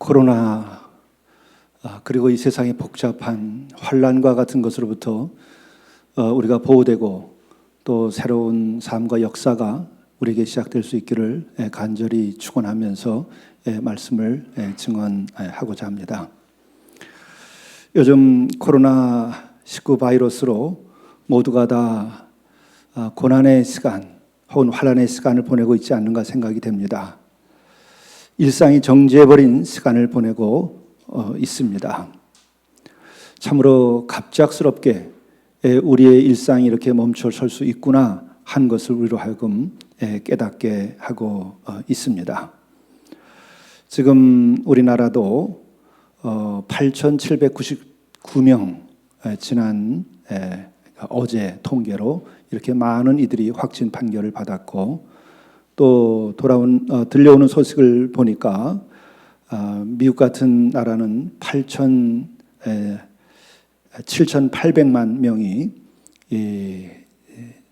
코로나 그리고 이 세상의 복잡한 환란과 같은 것으로부터 우리가 보호되고 또 새로운 삶과 역사가 우리에게 시작될 수 있기를 간절히 축원하면서 말씀을 증언하고자 합니다. 요즘 코로나19 바이러스로 모두가 다 고난의 시간 혹은 환란의 시간을 보내고 있지 않는가 생각이 됩니다. 일상이 정지해버린 시간을 보내고 있습니다. 참으로 갑작스럽게 우리의 일상이 이렇게 멈춰설 수 있구나 한 것을 우리로 하여금 깨닫게 하고 있습니다. 지금 우리나라도 8,799명 지난 어제 통계로 이렇게 많은 이들이 확진 판결을 받았고 또 들려오는 소식을 보니까 미국 같은 나라는 7,800만 명이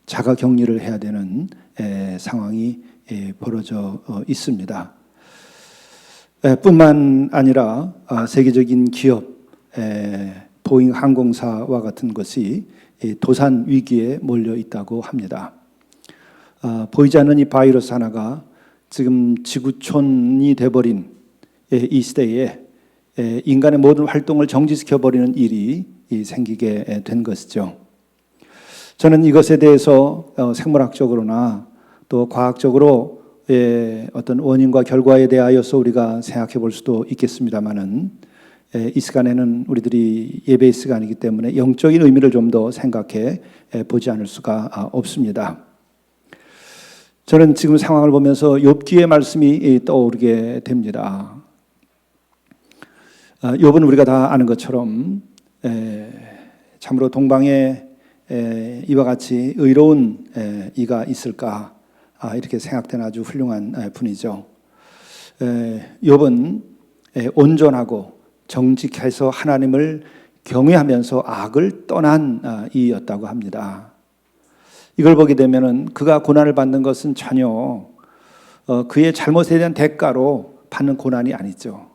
자가격리를 해야 되는 상황이 벌어져 있습니다. 뿐만 아니라 세계적인 기업 보잉 항공사와 같은 것이 도산 위기에 몰려 있다고 합니다. 보이지 않는 이 바이러스 하나가 지금 지구촌이 돼버린 이 시대에 인간의 모든 활동을 정지시켜버리는 일이 생기게 된 것이죠. 저는 이것에 대해서 생물학적으로나 또 과학적으로 어떤 원인과 결과에 대하여서 우리가 생각해 볼 수도 있겠습니다만은 이 시간에는 우리들이 예배의 시간이기 때문에 영적인 의미를 좀 더 생각해 보지 않을 수가 없습니다. 저는 지금 상황을 보면서 욥기의 말씀이 떠오르게 됩니다. 욥은 우리가 다 아는 것처럼 참으로 동방에 이와 같이 의로운 이가 있을까 이렇게 생각되는 아주 훌륭한 분이죠. 욥은 온전하고 정직해서 하나님을 경외하면서 악을 떠난 이였다고 합니다. 이걸 보게 되면은 그가 고난을 받는 것은 전혀 그의 잘못에 대한 대가로 받는 고난이 아니죠.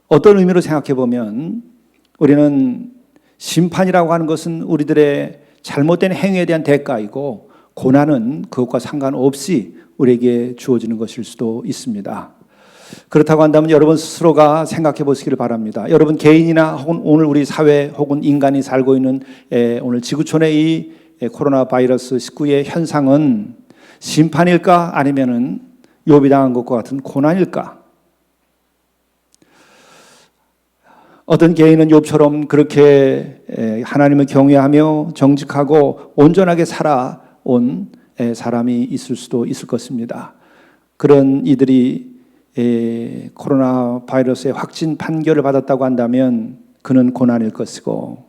어떤 의미로 생각해 보면 우리는 심판이라고 하는 것은 우리들의 잘못된 행위에 대한 대가이고 고난은 그것과 상관없이 우리에게 주어지는 것일 수도 있습니다. 그렇다고 한다면 여러분 스스로가 생각해 보시기를 바랍니다. 여러분 개인이나 혹은 오늘 우리 사회 혹은 인간이 살고 있는 오늘 지구촌의 이 코로나 바이러스 19의 현상은 심판일까 아니면은 욥이 당한 것과 같은 고난일까? 어떤 개인은 욥처럼 그렇게 하나님을 경외하며 정직하고 온전하게 살아온 사람이 있을 수도 있을 것입니다. 그런 이들이 코로나 바이러스의 확진 판결을 받았다고 한다면 그는 고난일 것이고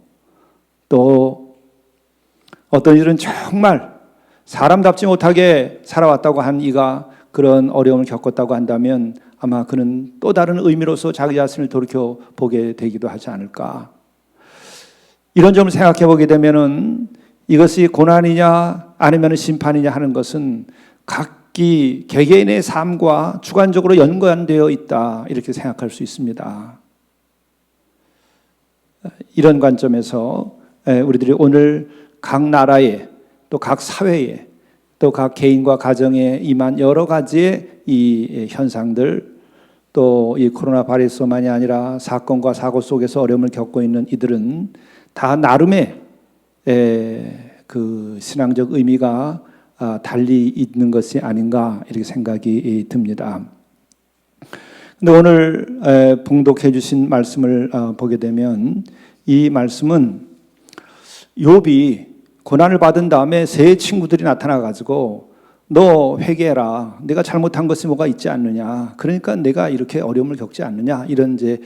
또 어떤 이들은 정말 사람답지 못하게 살아왔다고 한 이가 그런 어려움을 겪었다고 한다면 아마 그는 또 다른 의미로서 자기 자신을 돌이켜 보게 되기도 하지 않을까. 이런 점을 생각해 보게 되면은 이것이 고난이냐 아니면 심판이냐 하는 것은 각기 개개인의 삶과 주관적으로 연관되어 있다 이렇게 생각할 수 있습니다. 이런 관점에서 우리들이 오늘 각 나라에 또 각 사회에 또 각 개인과 가정에 임한 여러 가지의 이 현상들 또 이 코로나 바이러스만이 아니라 사건과 사고 속에서 어려움을 겪고 있는 이들은 다 나름의 그 신앙적 의미가 달리 있는 것이 아닌가 이렇게 생각이 듭니다. 근데 오늘 봉독해 주신 말씀을 보게 되면 이 말씀은 욥이 고난을 받은 다음에 세 친구들이 나타나가지고 너 회개해라. 내가 잘못한 것이 뭐가 있지 않느냐. 그러니까 내가 이렇게 어려움을 겪지 않느냐. 이런 이제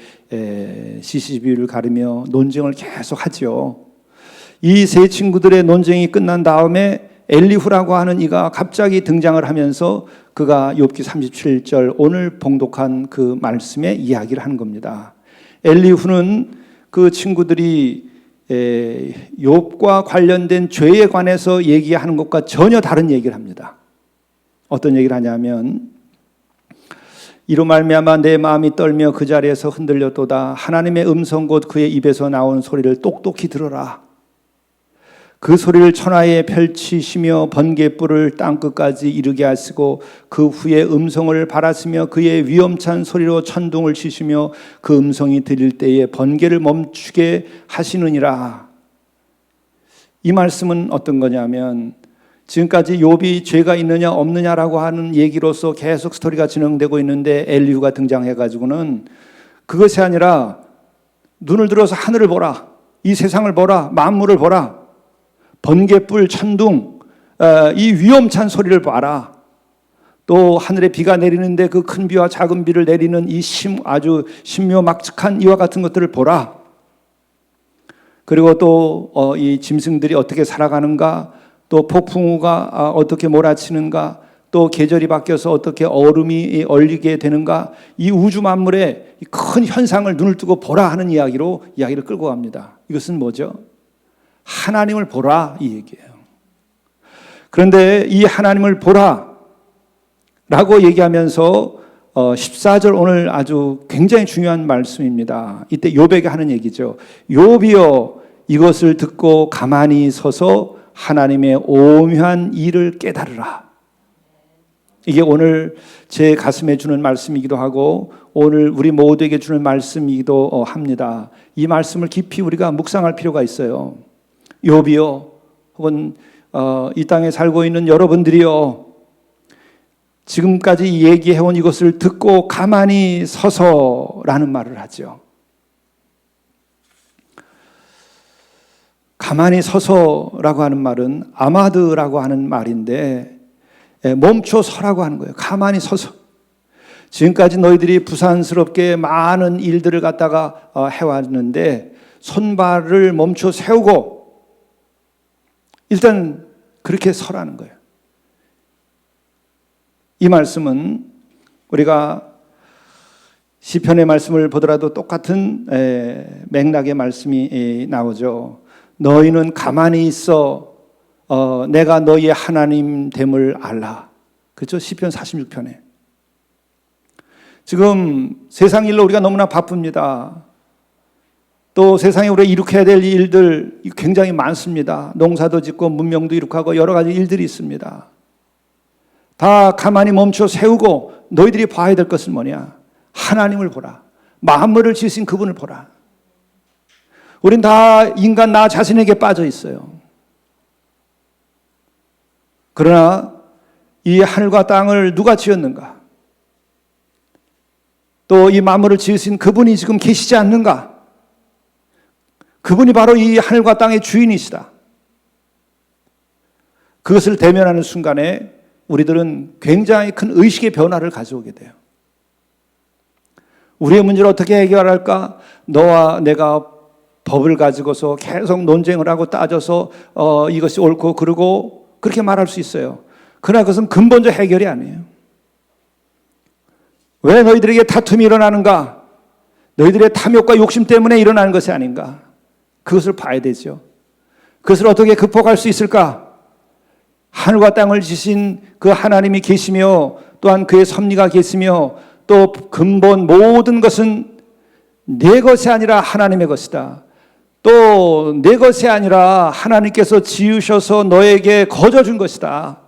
시시비유를 가르며 논쟁을 계속 하죠. 이 세 친구들의 논쟁이 끝난 다음에 엘리후라고 하는 이가 갑자기 등장을 하면서 그가 욥기 37절 오늘 봉독한 그 말씀의 이야기를 하는 겁니다. 엘리후는 그 친구들이 욥과 관련된 죄에 관해서 얘기하는 것과 전혀 다른 얘기를 합니다. 어떤 얘기를 하냐면 이로 말미암아 내 마음이 떨며 그 자리에서 흔들렸도다. 하나님의 음성 곧 그의 입에서 나오는 소리를 똑똑히 들어라. 그 소리를 천하에 펼치시며 번갯불을 땅끝까지 이르게 하시고 그 후에 음성을 바라시며 그의 위엄찬 소리로 천둥을 치시며 그 음성이 들릴 때에 번개를 멈추게 하시느니라. 이 말씀은 어떤 거냐면 지금까지 욥이 죄가 있느냐 없느냐라고 하는 얘기로서 계속 스토리가 진행되고 있는데 엘리후가 등장해가지고는 그것이 아니라 눈을 들어서 하늘을 보라, 이 세상을 보라, 만물을 보라, 번개불, 천둥, 이 위험찬 소리를 봐라. 또 하늘에 비가 내리는데 그 큰 비와 작은 비를 내리는 이 아주 신묘막측한 이와 같은 것들을 보라. 그리고 또 이 짐승들이 어떻게 살아가는가, 또 폭풍우가 어떻게 몰아치는가, 또 계절이 바뀌어서 어떻게 얼음이 얼리게 되는가, 이 우주 만물의 큰 현상을 눈을 뜨고 보라 하는 이야기를 끌고 갑니다. 이것은 뭐죠? 하나님을 보라 이 얘기예요. 그런데 이 하나님을 보라 라고 얘기하면서 14절 오늘 아주 굉장히 중요한 말씀입니다. 이때 욥에게 하는 얘기죠. 욥이여 이것을 듣고 가만히 서서 하나님의 오묘한 일을 깨달으라. 이게 오늘 제 가슴에 주는 말씀이기도 하고 오늘 우리 모두에게 주는 말씀이기도 합니다. 이 말씀을 깊이 우리가 묵상할 필요가 있어요. 욥이요, 혹은 이 땅에 살고 있는 여러분들이요, 지금까지 얘기해온 이것을 듣고 가만히 서서라는 말을 하죠. 가만히 서서라고 하는 말은 아마드라고 하는 말인데 멈춰 서라고 하는 거예요. 가만히 서서. 지금까지 너희들이 부산스럽게 많은 일들을 갖다가 해왔는데 손발을 멈춰 세우고 일단 그렇게 서라는 거예요. 이 말씀은 우리가 시편의 말씀을 보더라도 똑같은 맥락의 말씀이 나오죠. 너희는 가만히 있어 내가 너희의 하나님 됨을 알라. 그렇죠? 시편 46편에. 지금 세상 일로 우리가 너무나 바쁩니다. 또 세상에 우리가 이룩해야 될 일들 굉장히 많습니다. 농사도 짓고 문명도 이룩하고 여러 가지 일들이 있습니다. 다 가만히 멈춰 세우고 너희들이 봐야 될 것은 뭐냐? 하나님을 보라. 만물을 지으신 그분을 보라. 우린 다 인간 나 자신에게 빠져 있어요. 그러나 이 하늘과 땅을 누가 지었는가? 또 이 만물을 지으신 그분이 지금 계시지 않는가? 그분이 바로 이 하늘과 땅의 주인이시다. 그것을 대면하는 순간에 우리들은 굉장히 큰 의식의 변화를 가져오게 돼요. 우리의 문제를 어떻게 해결할까? 너와 내가 법을 가지고서 계속 논쟁을 하고 따져서 이것이 옳고 그르고 그렇게 말할 수 있어요. 그러나 그것은 근본적 해결이 아니에요. 왜 너희들에게 다툼이 일어나는가? 너희들의 탐욕과 욕심 때문에 일어나는 것이 아닌가? 그것을 봐야 되죠. 그것을 어떻게 극복할 수 있을까? 하늘과 땅을 지신 그 하나님이 계시며 또한 그의 섭리가 계시며 또 근본 모든 것은 내 것이 아니라 하나님의 것이다. 또 내 것이 아니라 하나님께서 지으셔서 너에게 거저 준 것이다.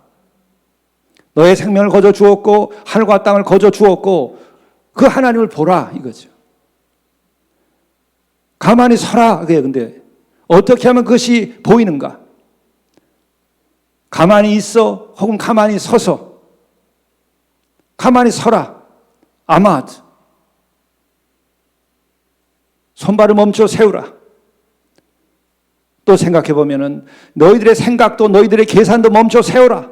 너의 생명을 거저 주었고 하늘과 땅을 거저 주었고 그 하나님을 보라 이거죠. 가만히 서라. 그게 근데 어떻게 하면 그것이 보이는가? 가만히 있어 혹은 가만히 서서. 가만히 서라. 아마드. 손발을 멈춰 세우라. 또 생각해 보면은 너희들의 생각도 너희들의 계산도 멈춰 세워라.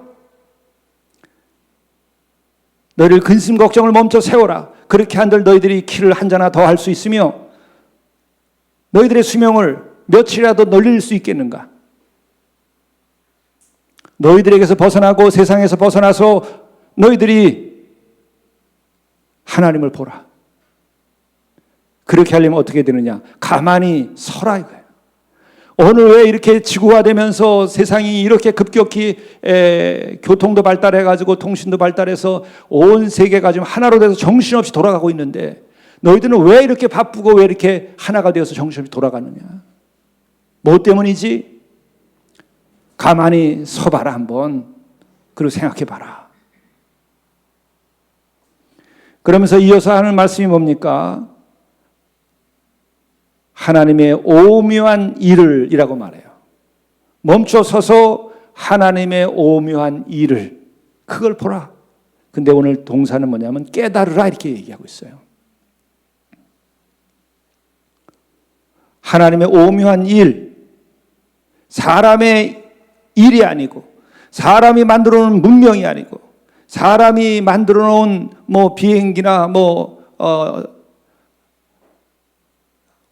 너희들 근심 걱정을 멈춰 세워라. 그렇게 한들 너희들이 키를 한 자나 더 할 수 있으며 너희들의 수명을 며칠이라도 늘릴 수 있겠는가? 너희들에게서 벗어나고 세상에서 벗어나서 너희들이 하나님을 보라. 그렇게 하려면 어떻게 되느냐? 가만히 서라 이거예요. 오늘 왜 이렇게 지구화 되면서 세상이 이렇게 급격히 교통도 발달해가지고 통신도 발달해서 온 세계가 지금 하나로 돼서 정신없이 돌아가고 있는데 너희들은 왜 이렇게 바쁘고 왜 이렇게 하나가 되어서 정신없이 돌아가느냐? 뭐 때문이지? 가만히 서봐라 한번. 그리고 생각해봐라. 그러면서 이어서 하는 말씀이 뭡니까? 하나님의 오묘한 일을 이라고 말해요. 멈춰 서서 하나님의 오묘한 일을 그걸 보라. 근데 오늘 동사는 뭐냐면 깨달으라 이렇게 얘기하고 있어요. 하나님의 오묘한 일, 사람의 일이 아니고 사람이 만들어 놓은 문명이 아니고 사람이 만들어 놓은 뭐 비행기나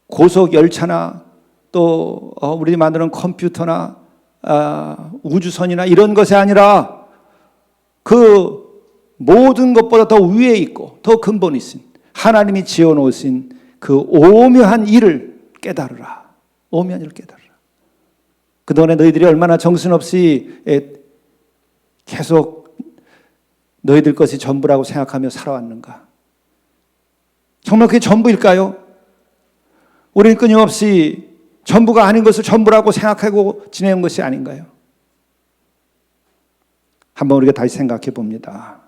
고속 열차나 또 우리 만드는 컴퓨터나 우주선이나 이런 것이 아니라 그 모든 것보다 더 위에 있고 더 근본이신 하나님이 지어놓으신 그 오묘한 일을 깨달으라. 오묘한 일을 깨달으라. 그동안에 너희들이 얼마나 정신없이 계속 너희들 것이 전부라고 생각하며 살아왔는가? 정말 그게 전부일까요? 우리는 끊임없이 전부가 아닌 것을 전부라고 생각하고 지내는 것이 아닌가요? 한번 우리가 다시 생각해 봅니다.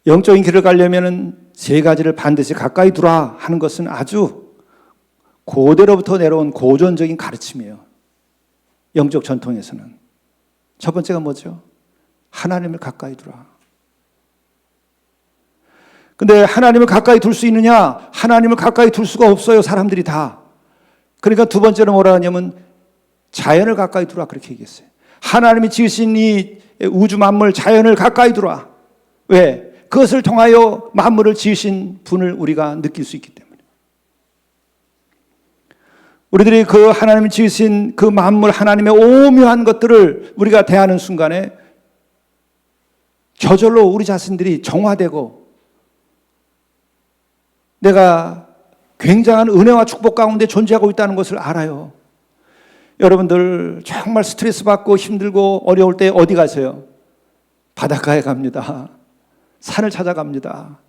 영적인 길을 가려면 세 가지를 반드시 가까이 두라 하는 것은 아주 고대로부터 내려온 고전적인 가르침이에요. 영적 전통에서는. 첫 번째가 뭐죠? 하나님을 가까이 두라. 근데 하나님을 가까이 둘 수 있느냐? 하나님을 가까이 둘 수가 없어요. 사람들이 다. 그러니까 두 번째는 뭐라 하냐면 자연을 가까이 두라 그렇게 얘기했어요. 하나님이 지으신 이 우주 만물 자연을 가까이 두라. 왜? 그것을 통하여 만물을 지으신 분을 우리가 느낄 수 있기 때문에. 우리들이 그 하나님이 지으신 그 만물 하나님의 오묘한 것들을 우리가 대하는 순간에 저절로 우리 자신들이 정화되고 내가 굉장한 은혜와 축복 가운데 존재하고 있다는 것을 알아요. 여러분들 정말 스트레스 받고 힘들고 어려울 때 어디 가세요? 바닷가에 갑니다. 산을 찾아갑니다.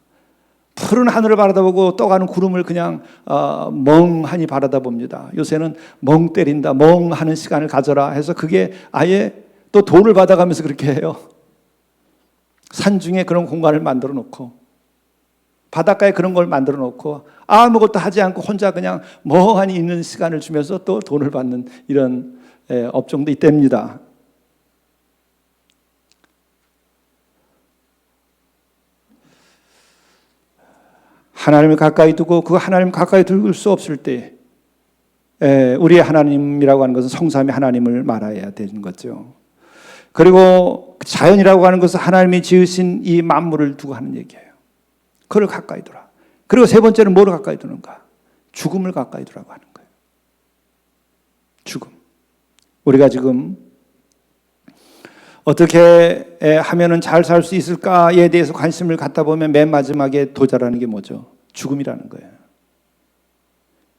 푸른 하늘을 바라다보고 떠가는 구름을 그냥 멍하니 바라다봅니다. 요새는 멍 때린다, 멍하는 시간을 가져라 해서 그게 아예 또 돈을 받아가면서 그렇게 해요. 산중에 그런 공간을 만들어 놓고 바닷가에 그런 걸 만들어 놓고 아무것도 하지 않고 혼자 그냥 멍하니 있는 시간을 주면서 또 돈을 받는 이런 업종도 있답니다. 하나님을 가까이 두고 그 하나님을 가까이 둘 수 없을 때 우리의 하나님이라고 하는 것은 성삼위 하나님을 말해야 되는 거죠. 그리고 자연이라고 하는 것은 하나님이 지으신 이 만물을 두고 하는 얘기예요. 그걸 가까이 두라. 그리고 세 번째는 뭐를 가까이 두는가? 죽음을 가까이 두라고 하는 거예요. 죽음. 우리가 지금 어떻게 하면은 잘 살 수 있을까에 대해서 관심을 갖다 보면 맨 마지막에 도달하는 게 뭐죠? 죽음이라는 거예요.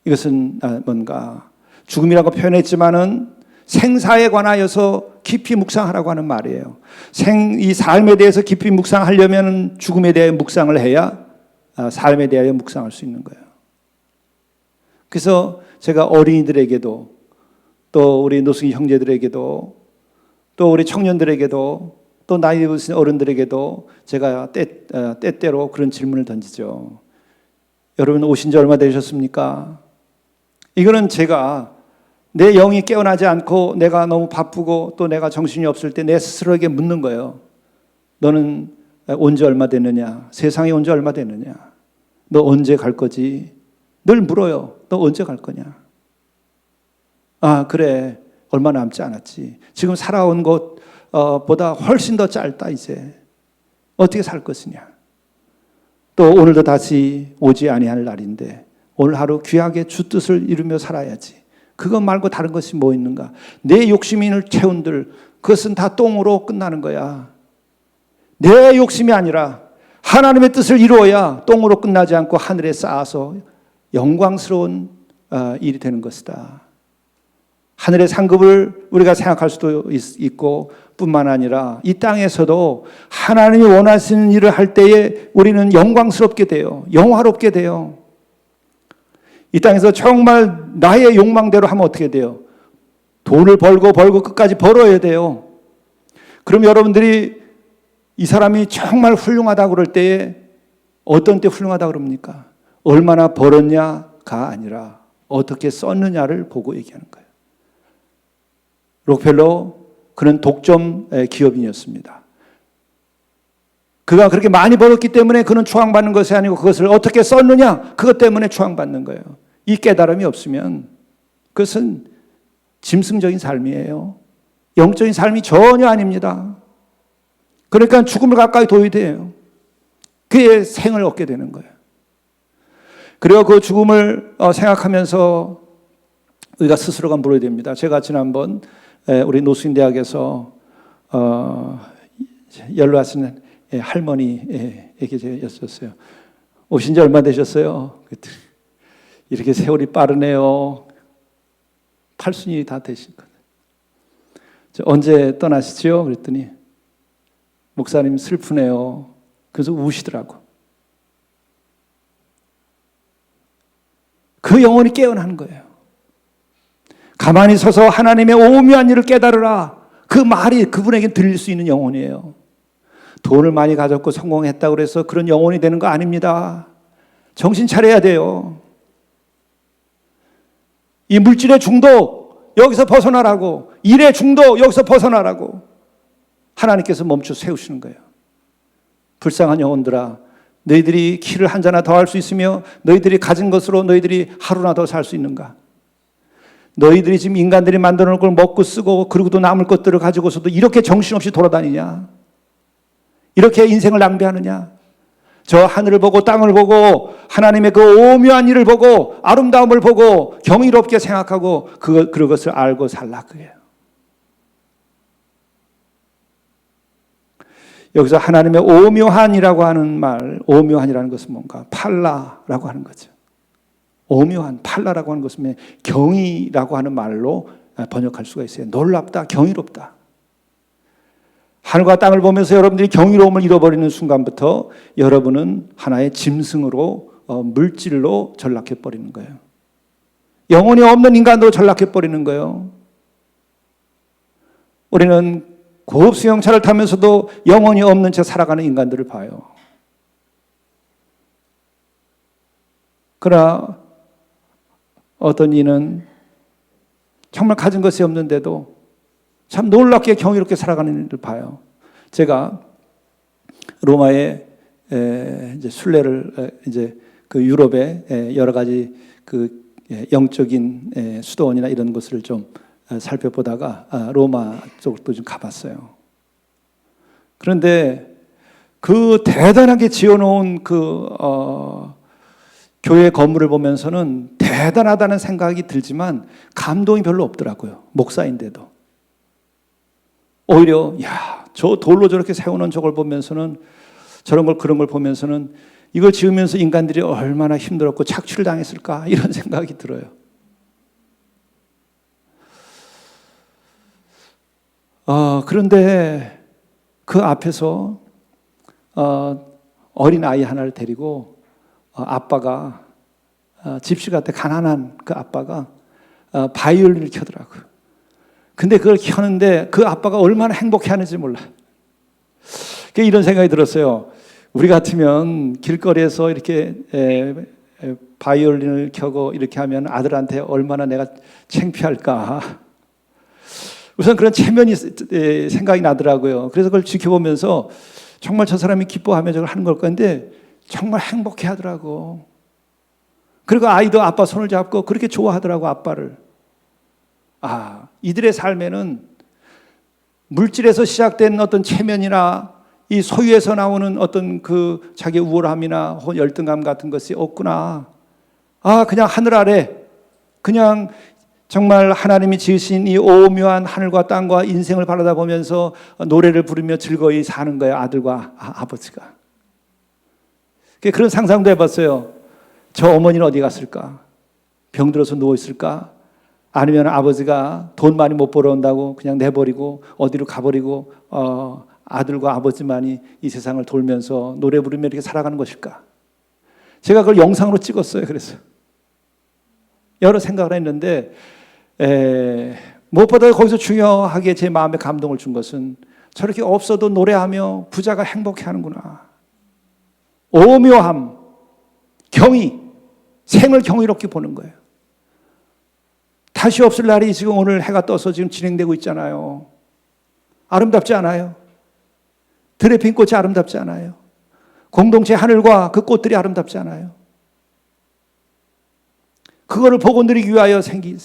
이것은 뭔가 죽음이라고 표현했지만은 생사에 관하여서 깊이 묵상하라고 하는 말이에요. 이 삶에 대해서 깊이 묵상하려면 죽음에 대해 묵상을 해야 삶에 대하여 묵상할 수 있는 거예요. 그래서 제가 어린이들에게도 또 우리 노숙이 형제들에게도 또 우리 청년들에게도 또 나이 드신 어른들에게도 제가 때때로 그런 질문을 던지죠. 여러분 오신 지 얼마 되셨습니까? 이거는 제가 내 영이 깨어나지 않고 내가 너무 바쁘고 또 내가 정신이 없을 때 내 스스로에게 묻는 거예요. 너는 온 지 얼마 됐느냐? 세상에 온 지 얼마 됐느냐? 너 언제 갈 거지? 늘 물어요. 너 언제 갈 거냐? 아 그래 얼마 남지 않았지. 지금 살아온 것보다 훨씬 더 짧다 이제. 어떻게 살 것이냐? 또 오늘도 다시 오지 아니할 날인데 오늘 하루 귀하게 주 뜻을 이루며 살아야지. 그것 말고 다른 것이 뭐 있는가? 내 욕심이 채운들 그것은 다 똥으로 끝나는 거야. 내 욕심이 아니라 하나님의 뜻을 이루어야 똥으로 끝나지 않고 하늘에 쌓아서 영광스러운 일이 되는 것이다. 하늘의 상급을 우리가 생각할 수도 있고 뿐만 아니라 이 땅에서도 하나님이 원하시는 일을 할 때에 우리는 영광스럽게 돼요. 영화롭게 돼요. 이 땅에서 정말 나의 욕망대로 하면 어떻게 돼요? 돈을 벌고 끝까지 벌어야 돼요. 그럼 여러분들이 이 사람이 정말 훌륭하다고 그럴 때에 어떤 때 훌륭하다고 그럽니까? 얼마나 벌었냐가 아니라 어떻게 썼느냐를 보고 얘기하는 거예요. 록펠러, 그는 독점 기업인이었습니다. 그가 그렇게 많이 벌었기 때문에 그는 추앙받는 것이 아니고 그것을 어떻게 썼느냐, 그것 때문에 추앙받는 거예요. 이 깨달음이 없으면 그것은 짐승적인 삶이에요. 영적인 삶이 전혀 아닙니다. 그러니까 죽음을 가까이 둬야 돼요. 그의 생을 얻게 되는 거예요. 그리고 그 죽음을 생각하면서 우리가 스스로가 물어야 됩니다. 제가 지난번 우리 노수인대학에서 연로하시는 할머니에게 였었어요. 오신 지 얼마 되셨어요? 이렇게 세월이 빠르네요. 팔순이 다 되신 거예요. 언제 떠나시죠? 그랬더니 목사님 슬프네요. 그래서 우시더라고. 그 영혼이 깨어나는 거예요. 가만히 서서 하나님의 오묘한 일을 깨달으라. 그 말이 그분에게 들릴 수 있는 영혼이에요. 돈을 많이 가졌고 성공했다고 해서 그런 영혼이 되는 거 아닙니다. 정신 차려야 돼요. 이 물질의 중독 여기서 벗어나라고, 일의 중독 여기서 벗어나라고 하나님께서 멈춰 세우시는 거예요. 불쌍한 영혼들아, 너희들이 키를 한 자나 더 할 수 있으며 너희들이 가진 것으로 너희들이 하루나 더 살 수 있는가? 너희들이 지금 인간들이 만들어 놓은 걸 먹고 쓰고 그리고도 남을 것들을 가지고서도 이렇게 정신없이 돌아다니냐? 이렇게 인생을 낭비하느냐? 저 하늘을 보고 땅을 보고 하나님의 그 오묘한 일을 보고 아름다움을 보고 경이롭게 생각하고 그것을 알고 살라 그래요. 여기서 하나님의 오묘한이라고 하는 말, 오묘한이라는 것은 뭔가? 팔라라고 하는 거죠. 오묘한, 팔라라고 하는 것은 경이라고 하는 말로 번역할 수가 있어요. 놀랍다, 경이롭다. 하늘과 땅을 보면서 여러분들이 경이로움을 잃어버리는 순간부터 여러분은 하나의 짐승으로, 물질로 전락해버리는 거예요. 영혼이 없는 인간으로 전락해버리는 거예요. 우리는 고급 수용차를 타면서도 영혼이 없는 채 살아가는 인간들을 봐요. 그러나 어떤 이는 정말 가진 것이 없는데도 참 놀랍게 경이롭게 살아가는 일을 봐요. 제가 로마에 이제 순례를 이제 그 유럽의 여러 가지 그 영적인 수도원이나 이런 것을 좀 살펴보다가 로마 쪽도 좀 가봤어요. 그런데 그 대단하게 지어놓은 그 교회 건물을 보면서는 대단하다는 생각이 들지만 감동이 별로 없더라고요. 목사인데도. 오히려 저 돌로 저렇게 세우는 저걸 보면서는 저런 걸 그런 걸 보면서는 이걸 지으면서 인간들이 얼마나 힘들었고 착취를 당했을까 이런 생각이 들어요. 그런데 그 앞에서 어린 아이 하나를 데리고 아빠가 집시 같아 가난한 그 아빠가 바이올린을 켜더라고요. 근데 그걸 켜는데 그 아빠가 얼마나 행복해하는지 몰라요. 이런 생각이 들었어요. 우리 같으면 길거리에서 이렇게 바이올린을 켜고 이렇게 하면 아들한테 얼마나 내가 창피할까. 우선 그런 체면이 생각이 나더라고요. 그래서 그걸 지켜보면서 정말 저 사람이 기뻐하며 저걸 하는 걸 건데 정말 행복해 하더라고. 그리고 아이도 아빠 손을 잡고 그렇게 좋아하더라고, 아빠를. 이들의 삶에는 물질에서 시작된 어떤 체면이나 이 소유에서 나오는 어떤 그 자기 우월함이나 혹은 열등감 같은 것이 없구나. 그냥 하늘 아래, 그냥 정말 하나님이 지으신 이 오묘한 하늘과 땅과 인생을 바라다 보면서 노래를 부르며 즐거이 사는 거예요, 아들과 아버지가. 그런 상상도 해봤어요. 저 어머니는 어디 갔을까? 병들어서 누워있을까? 아니면 아버지가 돈 많이 못 벌어온다고 그냥 내버리고 어디로 가버리고 아들과 아버지만이 이 세상을 돌면서 노래 부르며 이렇게 살아가는 것일까? 제가 그걸 영상으로 찍었어요. 그래서 여러 생각을 했는데 무엇보다 거기서 중요하게 제 마음에 감동을 준 것은 저렇게 없어도 노래하며 부자가 행복해하는구나. 오묘함, 경의, 생을 경이롭게 보는 거예요. 다시 없을 날이 지금 오늘 해가 떠서 지금 진행되고 있잖아요. 아름답지 않아요? 들에 핀 꽃이 아름답지 않아요? 공동체 하늘과 그 꽃들이 아름답지 않아요? 그거를 보고 누리기 위하여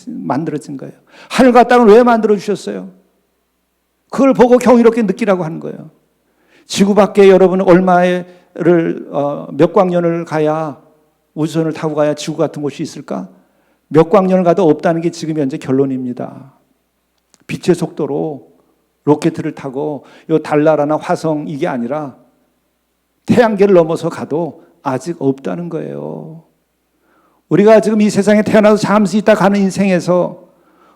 만들어진 거예요. 하늘과 땅을 왜 만들어주셨어요? 그걸 보고 경이롭게 느끼라고 하는 거예요. 지구 밖에 여러분은 몇 광년을 가야, 우주선을 타고 가야 지구 같은 곳이 있을까? 몇 광년을 가도 없다는 게 지금 현재 결론입니다. 빛의 속도로 로켓을 타고 요 달나라나 화성 이게 아니라 태양계를 넘어서 가도 아직 없다는 거예요. 우리가 지금 이 세상에 태어나서 잠시 있다 가는 인생에서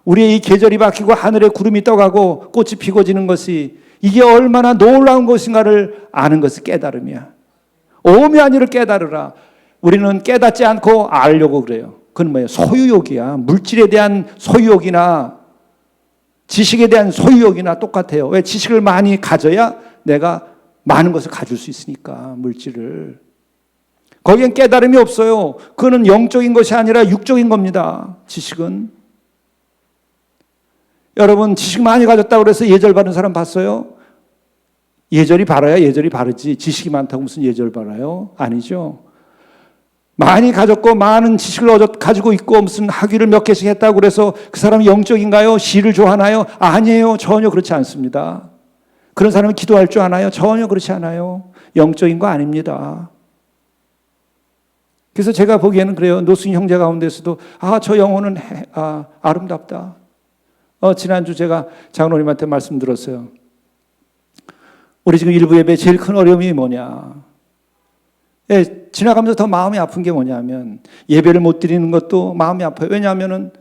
우리의 이 계절이 바뀌고 하늘에 구름이 떠가고 꽃이 피고 지는 것이 이게 얼마나 놀라운 것인가를 아는 것이 깨달음이야. 오묘한 일을 깨달으라. 우리는 깨닫지 않고 알려고 그래요. 그건 뭐예요? 소유욕이야. 물질에 대한 소유욕이나 지식에 대한 소유욕이나 똑같아요. 왜? 지식을 많이 가져야 내가 많은 것을 가질 수 있으니까, 물질을. 거기엔 깨달음이 없어요. 그거는 영적인 것이 아니라 육적인 겁니다. 지식은. 여러분 지식 많이 가졌다고 해서 예절 바른 사람 봤어요? 예절이 바라야 예절이 바르지 지식이 많다고 무슨 예절 바라요? 아니죠. 많이 가졌고 많은 지식을 가지고 있고 무슨 학위를 몇 개씩 했다고 그래서 그 사람이 영적인가요? 시를 좋아하나요? 아니에요. 전혀 그렇지 않습니다. 그런 사람이 기도할 줄 아나요? 전혀 그렇지 않아요. 영적인 거 아닙니다. 그래서 제가 보기에는 그래요. 노승희 형제 가운데서도 저 영혼은 아름답다. 지난주 제가 장로님한테 말씀 들었어요. 우리 지금 일부 예배 제일 큰 어려움이 뭐냐. 지나가면서 더 마음이 아픈 게 뭐냐면 예배를 못 드리는 것도 마음이 아파요. 왜냐하면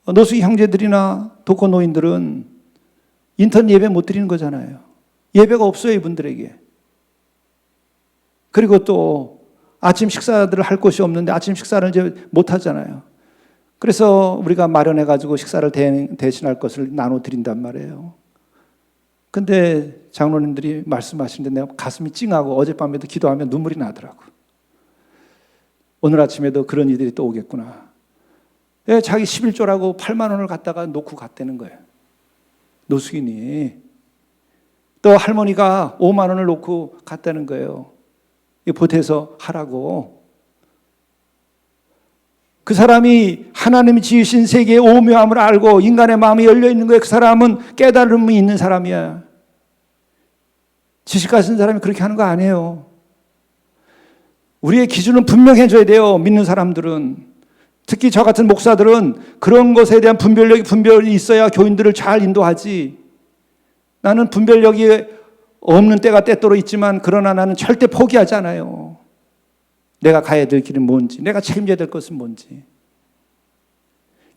노숙이 형제들이나 독거노인들은 인터넷 예배 못 드리는 거잖아요. 예배가 없어요, 이분들에게. 그리고 또 아침 식사들을 할 곳이 없는데 아침 식사를 이제 못 하잖아요. 그래서 우리가 마련해가지고 식사를 대신할 것을 나눠드린단 말이에요. 근데 장로님들이 말씀하시는데 내가 가슴이 찡하고 어젯밤에도 기도하면 눈물이 나더라고. 오늘 아침에도 그런 이들이 또 오겠구나. 자기 11조라고 8만 원을 갖다가 놓고 갔다는 거예요. 노숙인이. 또 할머니가 5만 원을 놓고 갔다는 거예요. 보태서 하라고. 그 사람이 하나님이 지으신 세계의 오묘함을 알고 인간의 마음이 열려 있는 거예요. 그 사람은 깨달음이 있는 사람이야. 지식 가진 사람이 그렇게 하는 거 아니에요. 우리의 기준은 분명해져야 돼요. 믿는 사람들은. 특히 저 같은 목사들은 그런 것에 대한 분별이 있어야 교인들을 잘 인도하지. 나는 분별력이 없는 때가 때때로 있지만 그러나 나는 절대 포기하지 않아요. 내가 가야 될 길은 뭔지, 내가 책임져야 될 것은 뭔지.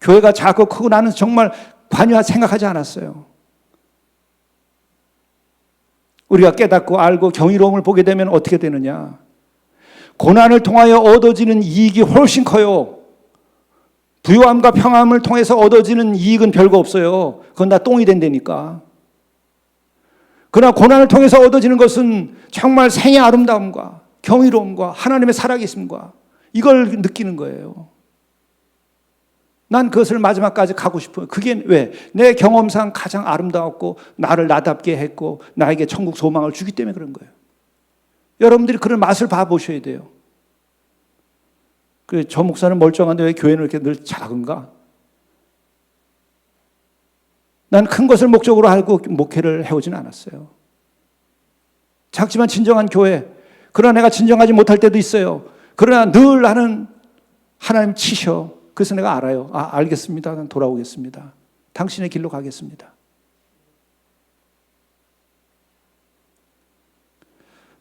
교회가 작고 크고 나는 정말 관여할 생각하지 않았어요. 우리가 깨닫고 알고 경이로움을 보게 되면 어떻게 되느냐. 고난을 통하여 얻어지는 이익이 훨씬 커요. 부요함과 평안을 통해서 얻어지는 이익은 별거 없어요. 그건 다 똥이 된다니까. 그러나 고난을 통해서 얻어지는 것은 정말 생의 아름다움과 경이로움과 하나님의 살아계심과 이걸 느끼는 거예요. 난 그것을 마지막까지 가고 싶어요. 그게 왜? 내 경험상 가장 아름다웠고 나를 나답게 했고 나에게 천국 소망을 주기 때문에 그런 거예요. 여러분들이 그런 맛을 봐보셔야 돼요. 저 목사는 멀쩡한데 왜 교회는 이렇게 늘 작은가? 난 큰 것을 목적으로 알고 목회를 해오진 않았어요. 작지만 진정한 교회. 그러나 내가 진정하지 못할 때도 있어요. 그러나 늘 나는 하나님 치셔. 그래서 내가 알아요. 알겠습니다. 난 돌아오겠습니다. 당신의 길로 가겠습니다.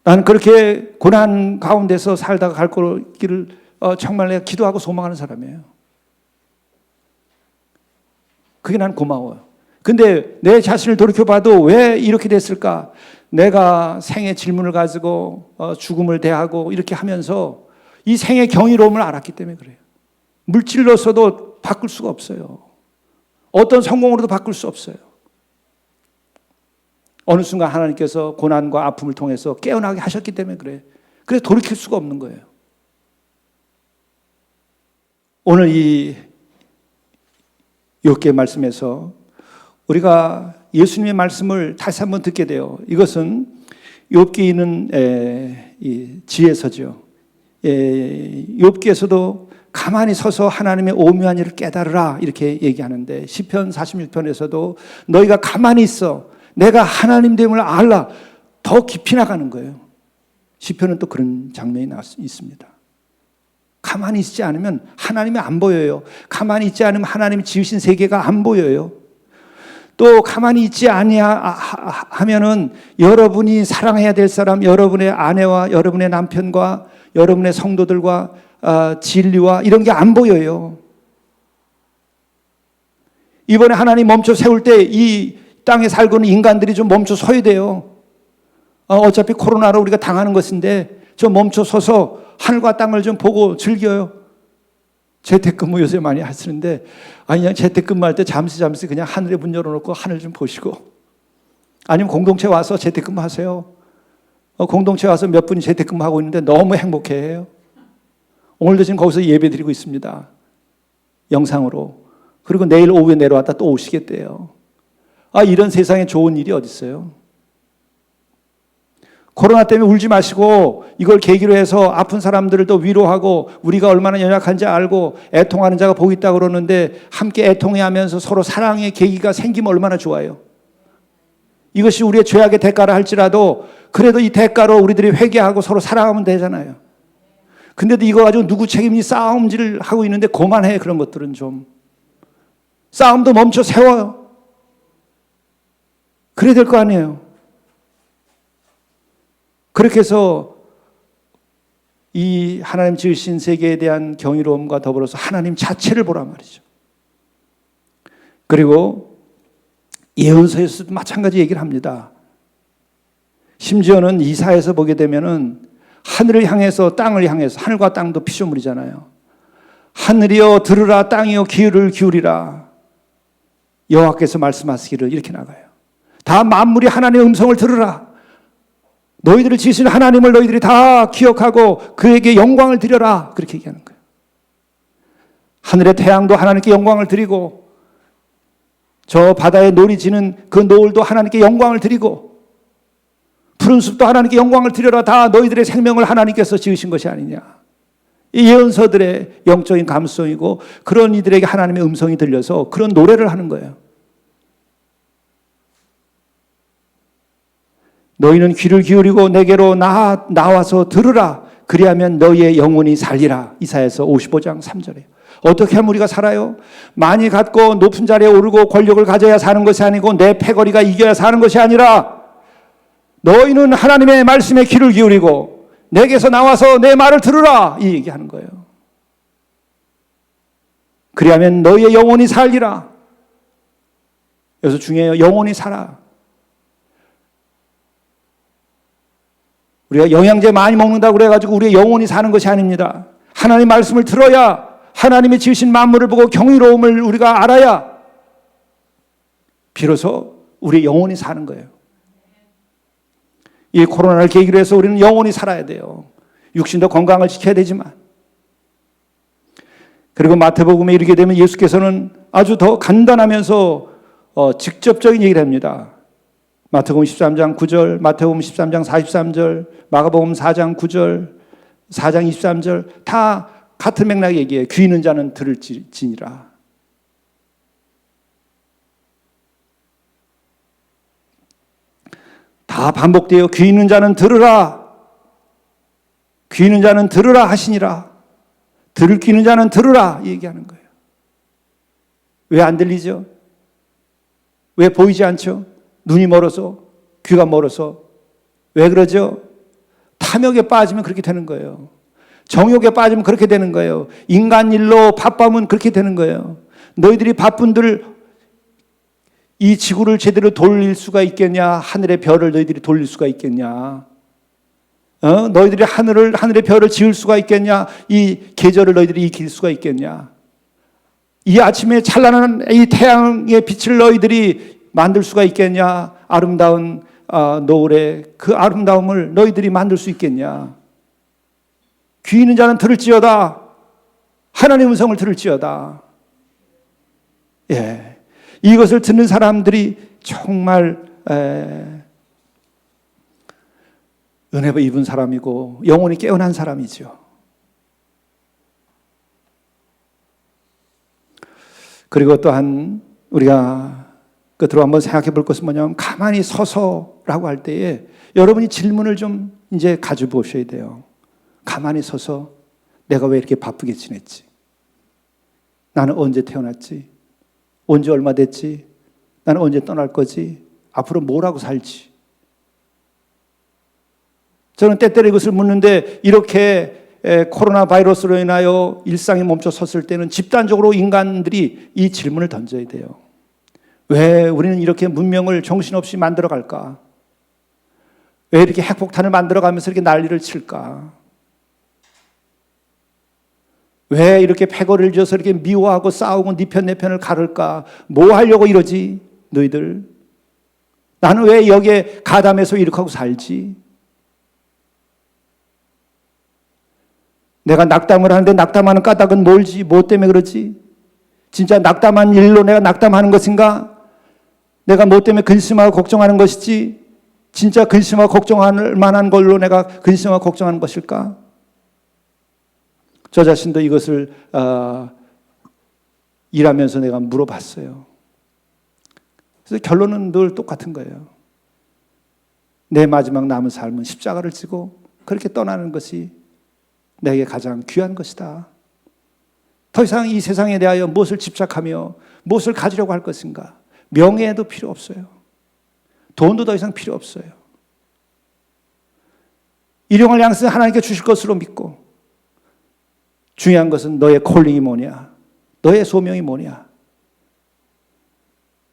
나는 그렇게 고난 가운데서 살다가 갈 길을 정말 내가 기도하고 소망하는 사람이에요. 그게 난 고마워요. 근데 내 자신을 돌이켜봐도 왜 이렇게 됐을까? 내가 생의 질문을 가지고 죽음을 대하고 이렇게 하면서 이 생의 경이로움을 알았기 때문에 그래요. 물질로서도 바꿀 수가 없어요. 어떤 성공으로도 바꿀 수 없어요. 어느 순간 하나님께서 고난과 아픔을 통해서 깨어나게 하셨기 때문에 그래요. 그래서 돌이킬 수가 없는 거예요. 오늘 이 욥기의 말씀에서 우리가 예수님의 말씀을 다시 한번 듣게 돼요. 이것은 욥기에 있는 지혜서죠. 욥기에서도 가만히 서서 하나님의 오묘한 일을 깨달으라 이렇게 얘기하는데 시편 46편에서도 너희가 가만히 있어 내가 하나님됨을 알라 더 깊이 나가는 거예요. 시편은 또 그런 장면이 있습니다. 가만히 있지 않으면 하나님이 안 보여요. 가만히 있지 않으면 하나님이 지으신 세계가 안 보여요. 또 가만히 있지 아니하면은 여러분이 사랑해야 될 사람, 여러분의 아내와 여러분의 남편과 여러분의 성도들과 진리와 이런 게 안 보여요. 이번에 하나님 멈춰 세울 때 이 땅에 살고 있는 인간들이 좀 멈춰 서야 돼요. 어차피 코로나로 우리가 당하는 것인데 좀 멈춰 서서 하늘과 땅을 좀 보고 즐겨요. 재택근무 요새 많이 하시는데 그냥 재택근무할 때 잠시 그냥 하늘에 문 열어놓고 하늘 좀 보시고 아니면 공동체 와서 재택근무 하세요. 공동체 와서 몇 분이 재택근무하고 있는데 너무 행복해해요. 오늘도 지금 거기서 예배 드리고 있습니다. 영상으로. 그리고 내일 오후에 내려왔다 또 오시겠대요. 이런 세상에 좋은 일이 어디 있어요? 코로나 때문에 울지 마시고 이걸 계기로 해서 아픈 사람들을 또 위로하고 우리가 얼마나 연약한지 알고 애통하는 자가 복이 있다고 그러는데 함께 애통해하면서 서로 사랑의 계기가 생기면 얼마나 좋아요. 이것이 우리의 죄악의 대가라 할지라도 그래도 이 대가로 우리들이 회개하고 서로 사랑하면 되잖아요. 근데도 이거 가지고 누구 책임이 싸움질을 하고 있는데 그만해. 그런 것들은 좀 싸움도 멈춰 세워요. 그래야 될 거 아니에요. 그렇게 해서 이 하나님 지으신 세계에 대한 경이로움과 더불어서 하나님 자체를 보란 말이죠. 그리고 예언서에서도 마찬가지 얘기를 합니다. 심지어는 이사야에서 보게 되면은 하늘을 향해서 땅을 향해서 하늘과 땅도 피조물이잖아요. 하늘이여 들으라 땅이여 귀를 기울이라 여호와께서 말씀하시기를 이렇게 나가요. 다 만물이 하나님의 음성을 들으라. 너희들을 지으신 하나님을 너희들이 다 기억하고 그에게 영광을 드려라. 그렇게 얘기하는 거예요. 하늘의 태양도 하나님께 영광을 드리고 저 바다에 놀이 지는 그 노을도 하나님께 영광을 드리고 푸른 숲도 하나님께 영광을 드려라. 다 너희들의 생명을 하나님께서 지으신 것이 아니냐. 이 예언서들의 영적인 감수성이고 그런 이들에게 하나님의 음성이 들려서 그런 노래를 하는 거예요. 너희는 귀를 기울이고 내게로 나와서 들으라. 그리하면 너희의 영혼이 살리라. 이사야서 55장 3절이에요. 어떻게 하면 우리가 살아요? 많이 갖고 높은 자리에 오르고 권력을 가져야 사는 것이 아니고 내 패거리가 이겨야 사는 것이 아니라 너희는 하나님의 말씀에 귀를 기울이고 내게서 나와서 내 말을 들으라. 이 얘기하는 거예요. 그리하면 너희의 영혼이 살리라. 여기서 중요해요. 영혼이 살아. 우리가 영양제 많이 먹는다고 그래가지고 우리의 영혼이 사는 것이 아닙니다. 하나님의 말씀을 들어야 하나님이 지으신 만물을 보고 경이로움을 우리가 알아야 비로소 우리의 영혼이 사는 거예요. 이 코로나를 계기로 해서 우리는 영혼이 살아야 돼요. 육신도 건강을 지켜야 되지만. 그리고 마태복음에 이르게 되면 예수께서는 아주 더 간단하면서 직접적인 얘기를 합니다. 마태복음 13장 9절, 마태복음 13장 43절, 마가복음 4장 9절, 4장 23절 다 같은 맥락 얘기해요. 귀 있는 자는 들을지니라. 다 반복돼요. 귀 있는 자는 들으라. 귀 있는 자는 들으라 하시니라. 들을 귀 있는 자는 들으라 얘기하는 거예요. 왜 안 들리죠? 왜 보이지 않죠? 눈이 멀어서, 귀가 멀어서. 왜 그러죠? 탐욕에 빠지면 그렇게 되는 거예요. 정욕에 빠지면 그렇게 되는 거예요. 인간 일로 바쁘면 그렇게 되는 거예요. 너희들이 바쁜들 이 지구를 제대로 돌릴 수가 있겠냐? 하늘의 별을 너희들이 돌릴 수가 있겠냐? 너희들이 하늘의 별을 지을 수가 있겠냐? 이 계절을 너희들이 익힐 수가 있겠냐? 이 아침에 찬란한 이 태양의 빛을 너희들이 만들 수가 있겠냐? 아름다운 노을의 그 아름다움을 너희들이 만들 수 있겠냐? 귀 있는 자는 들을지어다. 하나님의 음성을 들을지어다. 예, 이것을 듣는 사람들이 정말 은혜 입은 사람이고 영혼이 깨어난 사람이죠. 그리고 또한 우리가 끝으로 한번 생각해 볼 것은 뭐냐면 가만히 서서라고 할 때에 여러분이 질문을 좀 이제 가져보셔야 돼요. 가만히 서서 내가 왜 이렇게 바쁘게 지냈지? 나는 언제 태어났지? 언제 얼마 됐지? 나는 언제 떠날 거지? 앞으로 뭘 하고 살지? 저는 때때로 이것을 묻는데 이렇게 코로나 바이러스로 인하여 일상이 멈춰 섰을 때는 집단적으로 인간들이 이 질문을 던져야 돼요. 왜 우리는 이렇게 문명을 정신없이 만들어갈까? 왜 이렇게 핵폭탄을 만들어가면서 이렇게 난리를 칠까? 왜 이렇게 패거리를 지어서 이렇게 미워하고 싸우고 네 편 내 편을 가를까? 뭐 하려고 이러지? 너희들? 나는 왜 여기에 가담해서 이렇게 하고 살지? 내가 낙담을 하는데 낙담하는 까닭은 뭘지? 뭐 때문에 그러지? 진짜 낙담한 일로 내가 낙담하는 것인가? 내가 뭐 때문에 근심하고 걱정하는 것이지? 진짜 근심하고 걱정할 만한 걸로 내가 근심하고 걱정하는 것일까? 저 자신도 이것을 일하면서 내가 물어봤어요. 그래서 결론은 늘 똑같은 거예요. 내 마지막 남은 삶은 십자가를 지고 그렇게 떠나는 것이 내게 가장 귀한 것이다. 더 이상 이 세상에 대하여 무엇을 집착하며 무엇을 가지려고 할 것인가? 명예도 필요 없어요. 돈도 더 이상 필요 없어요. 일용할 양식은 하나님께 주실 것으로 믿고 중요한 것은 너의 콜링이 뭐냐? 너의 소명이 뭐냐?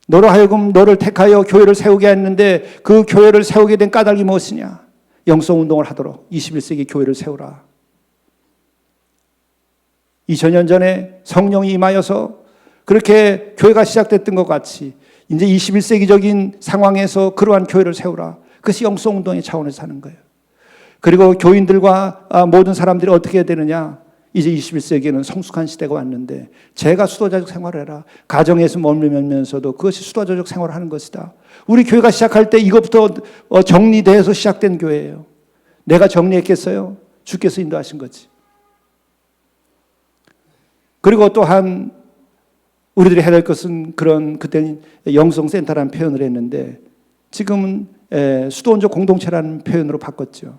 너로 하여금 너를 택하여 교회를 세우게 했는데 그 교회를 세우게 된 까닭이 무엇이냐? 영성 운동을 하도록 21세기 교회를 세우라. 2000년 전에 성령이 임하여서 그렇게 교회가 시작됐던 것 같이 이제 21세기적인 상황에서 그러한 교회를 세우라. 그것이 영성 운동의 차원에서 하는 거예요. 그리고 교인들과 모든 사람들이 어떻게 해야 되느냐? 이제 21세기에는 성숙한 시대가 왔는데 제가 수도자적 생활을 해라. 가정에서 머물면서도 그것이 수도자적 생활을 하는 것이다. 우리 교회가 시작할 때 이것부터 정리돼서 시작된 교회예요. 내가 정리했겠어요? 주께서 인도하신 거지. 그리고 또한 우리들이 해야 될 것은 그때는 영성센터라는 표현을 했는데 지금은 수도원적 공동체라는 표현으로 바꿨죠.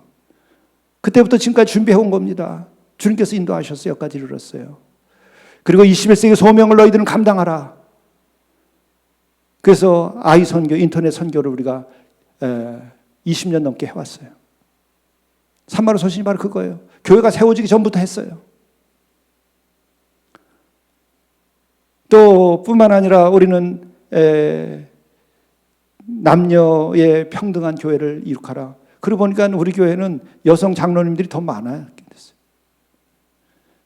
그때부터 지금까지 준비해온 겁니다. 주님께서 인도하셔서 여기까지 이르렀어요. 그리고 21세기 소명을 너희들은 감당하라. 그래서 아이 선교, 인터넷 선교를 우리가 20년 넘게 해왔어요. 산마루 소신이 바로 그거예요. 교회가 세워지기 전부터 했어요. 또 뿐만 아니라 우리는 남녀의 평등한 교회를 이룩하라. 그러고 보니까 우리 교회는 여성 장로님들이 더 많아요.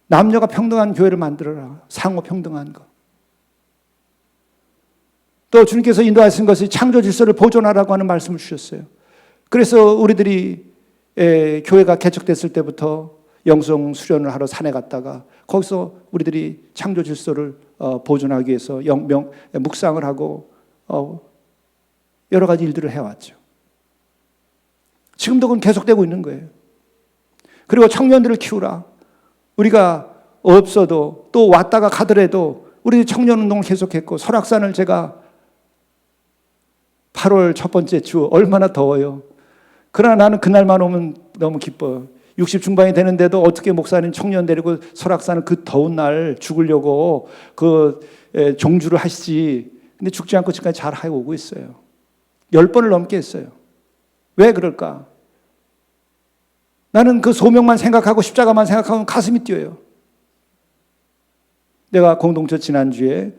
남녀가 평등한 교회를 만들어라. 상호 평등한 거. 또 주님께서 인도하신 것이 창조 질서를 보존하라고 하는 말씀을 주셨어요. 그래서 우리들이 교회가 개척됐을 때부터 영성 수련을 하러 산에 갔다가 거기서 우리들이 창조 질서를 보존하기 위해서 묵상을 하고 여러 가지 일들을 해왔죠. 지금도 그건 계속되고 있는 거예요. 그리고 청년들을 키우라. 우리가 없어도 또 왔다가 가더라도 우리 청년운동을 계속했고 설악산을 제가 8월 첫 번째 주 얼마나 더워요. 그러나 나는 그날만 오면 너무 기뻐요. 60 중반이 되는데도 어떻게 목사님 청년 데리고 설악산을 그 더운 날 죽으려고 종주를 하시지. 근데 죽지 않고 지금까지 잘 하고 오고 있어요. 10번을 넘게 했어요. 왜 그럴까? 나는 그 소명만 생각하고 십자가만 생각하면 가슴이 뛰어요. 내가 공동체 지난주에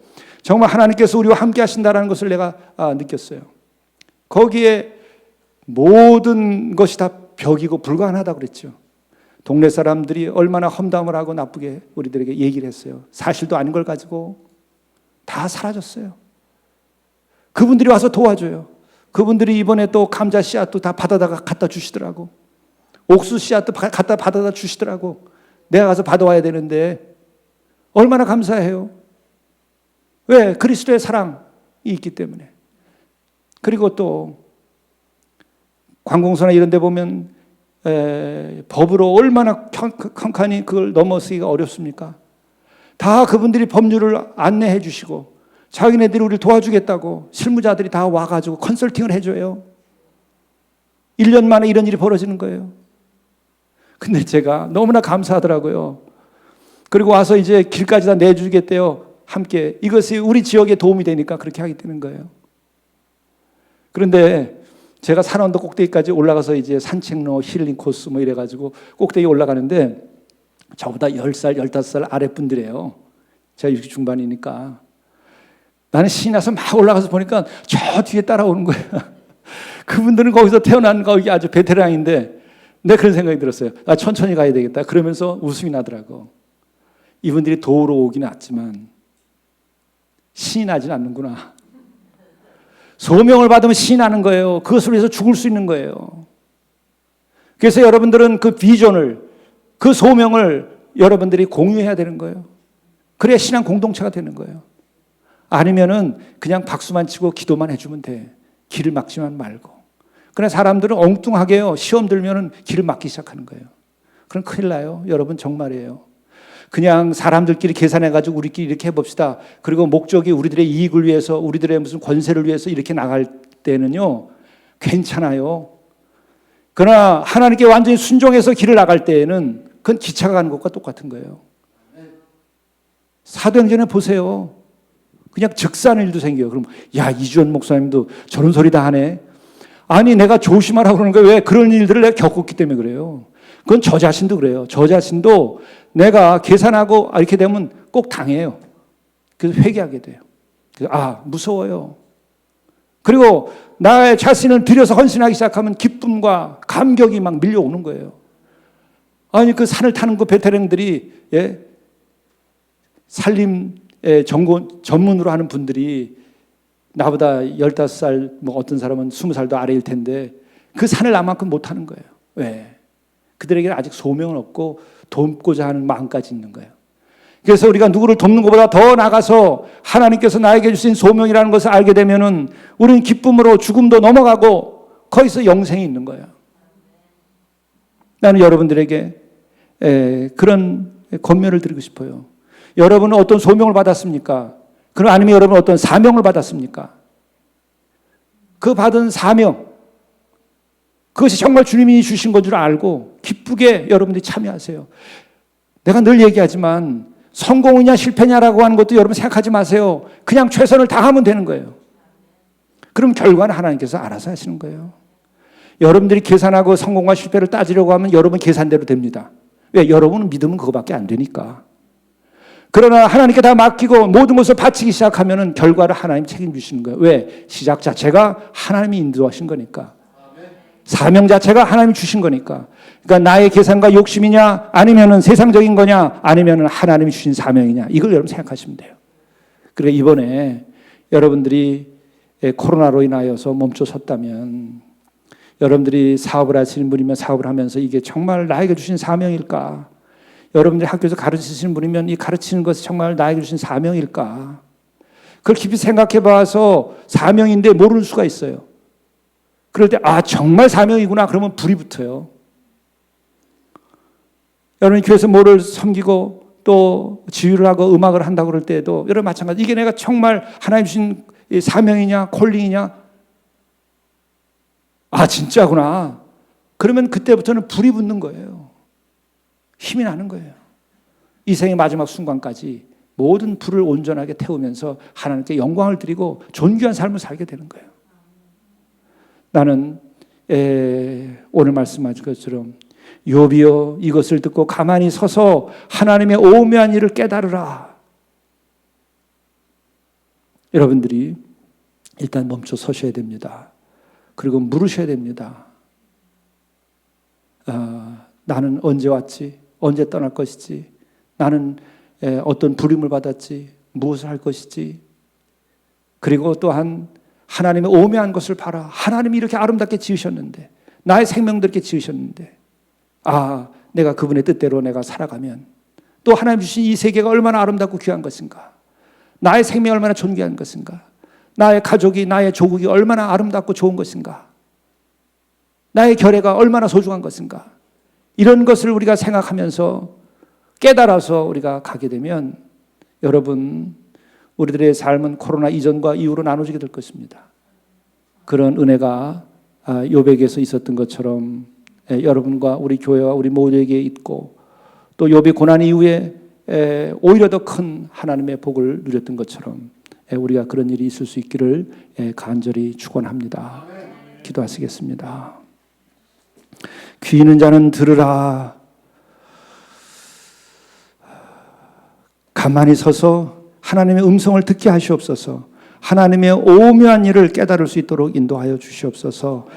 정말 하나님께서 우리와 함께 하신다는 것을 내가 느꼈어요. 거기에 모든 것이 다 벽이고 불가능하다고 그랬죠. 동네 사람들이 얼마나 험담을 하고 나쁘게 우리들에게 얘기를 했어요. 사실도 아닌 걸 가지고 다 사라졌어요. 그분들이 와서 도와줘요. 그분들이 이번에 또 감자 씨앗도 다 받아다가 갖다 주시더라고. 옥수 씨앗도 갖다 받아다 주시더라고. 내가 가서 받아와야 되는데 얼마나 감사해요. 왜? 그리스도의 사랑이 있기 때문에. 그리고 또 관공서나 이런 데 보면 법으로 얼마나 칸칸이 그걸 넘어서기가 어렵습니까? 다 그분들이 법률을 안내해 주시고 자기네들이 우리를 도와주겠다고 실무자들이 다 와가지고 컨설팅을 해줘요. 1년 만에 이런 일이 벌어지는 거예요. 근데 제가 너무나 감사하더라고요. 그리고 와서 이제 길까지 다 내주겠대요. 함께. 이것이 우리 지역에 도움이 되니까 그렇게 하게 되는 거예요. 그런데 제가 산원도 꼭대기까지 올라가서 이제 산책로, 힐링 코스 뭐 이래가지고 꼭대기 올라가는데 저보다 10살, 15살 아래 분들이에요. 제가 60 중반이니까. 나는 신이 나서 막 올라가서 보니까 저 뒤에 따라오는 거예요. 그분들은 거기서 태어난 거기 아주 베테랑인데 내가 그런 생각이 들었어요. 아, 천천히 가야 되겠다. 그러면서 웃음이 나더라고. 이분들이 도우러 오긴 왔지만 신이 나진 않는구나. 소명을 받으면 신이 나는 거예요. 그것을 위해서 죽을 수 있는 거예요. 그래서 여러분들은 그 비전을, 그 소명을 여러분들이 공유해야 되는 거예요. 그래야 신앙 공동체가 되는 거예요. 아니면은 그냥 박수만 치고 기도만 해주면 돼. 길을 막지만 말고. 그러나 사람들은 엉뚱하게요. 시험 들면은 길을 막기 시작하는 거예요. 그럼 큰일 나요. 여러분 정말이에요. 그냥 사람들끼리 계산해가지고 우리끼리 이렇게 해봅시다. 그리고 목적이 우리들의 이익을 위해서, 우리들의 무슨 권세를 위해서 이렇게 나갈 때는요, 괜찮아요. 그러나 하나님께 완전히 순종해서 길을 나갈 때에는 그건 기차가 가는 것과 똑같은 거예요. 사도행전에 보세요. 그냥 즉사하는 일도 생겨요. 그럼 야, 이주연 목사님도 저런 소리 다 하네. 아니, 내가 조심하라고 그러는 거예요. 왜? 그런 일들을 내가 겪었기 때문에 그래요. 그건 저 자신도 그래요. 저 자신도 내가 계산하고 이렇게 되면 꼭 당해요. 그래서 회개하게 돼요. 그래서 무서워요. 그리고 나의 자신을 들여서 헌신하기 시작하면 기쁨과 감격이 막 밀려오는 거예요. 아니, 그 산을 타는 그 베테랑들이, 산림 전문으로 하는 분들이 나보다 15살, 뭐 어떤 사람은 20살도 아래일 텐데 그 산을 나만큼 못 하는 거예요. 왜? 그들에게는 아직 소명은 없고 돕고자 하는 마음까지 있는 거예요. 그래서 우리가 누구를 돕는 것보다 더 나가서 하나님께서 나에게 주신 소명이라는 것을 알게 되면은 우리는 기쁨으로 죽음도 넘어가고 거기서 영생이 있는 거예요. 나는 여러분들에게 그런 권면을 드리고 싶어요. 여러분은 어떤 소명을 받았습니까? 그럼 아니면 여러분은 어떤 사명을 받았습니까? 그 받은 사명, 그것이 정말 주님이 주신 건 줄 알고 기쁘게 여러분들이 참여하세요. 내가 늘 얘기하지만 성공이냐 실패냐라고 하는 것도 여러분 생각하지 마세요. 그냥 최선을 다하면 되는 거예요. 그럼 결과는 하나님께서 알아서 하시는 거예요. 여러분들이 계산하고 성공과 실패를 따지려고 하면 여러분 계산대로 됩니다. 왜? 여러분은 믿으면 그거밖에 안 되니까. 그러나 하나님께 다 맡기고 모든 것을 바치기 시작하면 결과를 하나님 책임주시는 거예요. 왜? 시작 자체가 하나님이 인도하신 거니까. 사명 자체가 하나님이 주신 거니까. 그러니까 나의 계산과 욕심이냐, 아니면은 세상적인 거냐, 아니면은 하나님이 주신 사명이냐, 이걸 여러분 생각하시면 돼요. 그러니까 이번에 여러분들이 코로나로 인하여서 멈춰섰다면, 여러분들이 사업을 하시는 분이면 사업을 하면서 이게 정말 나에게 주신 사명일까? 여러분들이 학교에서 가르치시는 분이면 이 가르치는 것이 정말 나에게 주신 사명일까? 그걸 깊이 생각해 봐서 사명인데 모르는 수가 있어요. 그럴 때 정말 사명이구나 그러면 불이 붙어요. 여러분이 교회에서 뭐를 섬기고 또 지휘를 하고 음악을 한다고 그럴 때도 여러분 마찬가지. 이게 내가 정말 하나님 주신 사명이냐 콜링이냐? 진짜구나. 그러면 그때부터는 불이 붙는 거예요. 힘이 나는 거예요. 이 생의 마지막 순간까지 모든 불을 온전하게 태우면서 하나님께 영광을 드리고 존귀한 삶을 살게 되는 거예요. 나는 오늘 말씀하신 것처럼 욥이여 이것을 듣고 가만히 서서 하나님의 오묘한 일을 깨달으라. 여러분들이 일단 멈춰 서셔야 됩니다. 그리고 물으셔야 됩니다. 나는 언제 왔지? 언제 떠날 것이지? 나는 어떤 부름을 받았지? 무엇을 할 것이지? 그리고 또한 하나님의 오묘한 것을 봐라. 하나님이 이렇게 아름답게 지으셨는데, 나의 생명도 이렇게 지으셨는데, 내가 그분의 뜻대로 내가 살아가면 또 하나님 주신 이 세계가 얼마나 아름답고 귀한 것인가? 나의 생명이 얼마나 존귀한 것인가? 나의 가족이, 나의 조국이 얼마나 아름답고 좋은 것인가? 나의 결례가 얼마나 소중한 것인가? 이런 것을 우리가 생각하면서 깨달아서 우리가 가게 되면 여러분, 우리들의 삶은 코로나 이전과 이후로 나눠지게 될 것입니다. 그런 은혜가 욥에게서 있었던 것처럼 여러분과 우리 교회와 우리 모두에게 있고, 또 욥이 고난 이후에 오히려 더 큰 하나님의 복을 누렸던 것처럼 우리가 그런 일이 있을 수 있기를 간절히 축원합니다. 기도하시겠습니다. 귀 있는 자는 들으라. 가만히 서서 하나님의 음성을 듣게 하시옵소서. 하나님의 오묘한 일을 깨달을 수 있도록 인도하여 주시옵소서.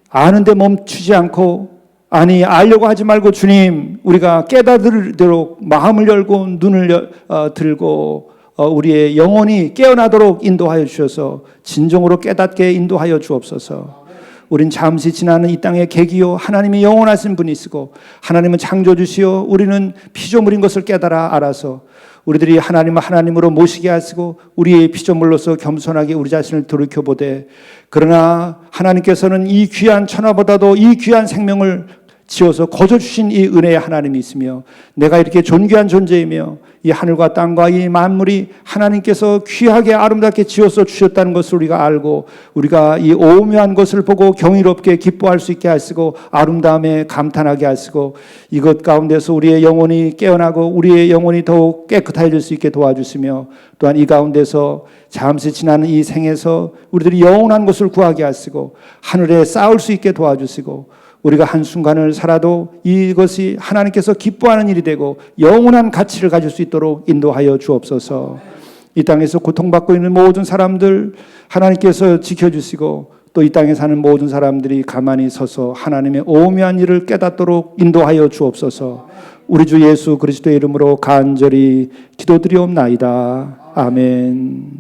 아는데 멈추지 않고, 알려고 하지 말고 주님, 우리가 깨달도록 마음을 열고 눈을 들고 우리의 영혼이 깨어나도록 인도하여 주셔서 진정으로 깨닫게 인도하여 주옵소서. 우린 잠시 지나는 이 땅의 객이요, 하나님이 영원하신 분이시고 하나님은 창조주시요, 우리는 피조물인 것을 깨달아 알아서 우리들이 하나님을 하나님으로 모시게 하시고 우리의 피조물로서 겸손하게 우리 자신을 돌이켜보되, 그러나 하나님께서는 이 귀한 천하보다도 이 귀한 생명을 지어서 거저 주신 이 은혜의 하나님이 있으며, 내가 이렇게 존귀한 존재이며 이 하늘과 땅과 이 만물이 하나님께서 귀하게 아름답게 지어서 주셨다는 것을 우리가 알고, 우리가 이 오묘한 것을 보고 경이롭게 기뻐할 수 있게 하시고 아름다움에 감탄하게 하시고, 이것 가운데서 우리의 영혼이 깨어나고 우리의 영혼이 더욱 깨끗해질 수 있게 도와주시며, 또한 이 가운데서 잠시 지나는 이 생에서 우리들이 영원한 것을 구하게 하시고 하늘에 쌓을 수 있게 도와주시고, 우리가 한순간을 살아도 이것이 하나님께서 기뻐하는 일이 되고 영원한 가치를 가질 수 있도록 인도하여 주옵소서. 이 땅에서 고통받고 있는 모든 사람들 하나님께서 지켜주시고, 또 이 땅에 사는 모든 사람들이 가만히 서서 하나님의 오묘한 일을 깨닫도록 인도하여 주옵소서. 우리 주 예수 그리스도의 이름으로 간절히 기도드리옵나이다. 아멘.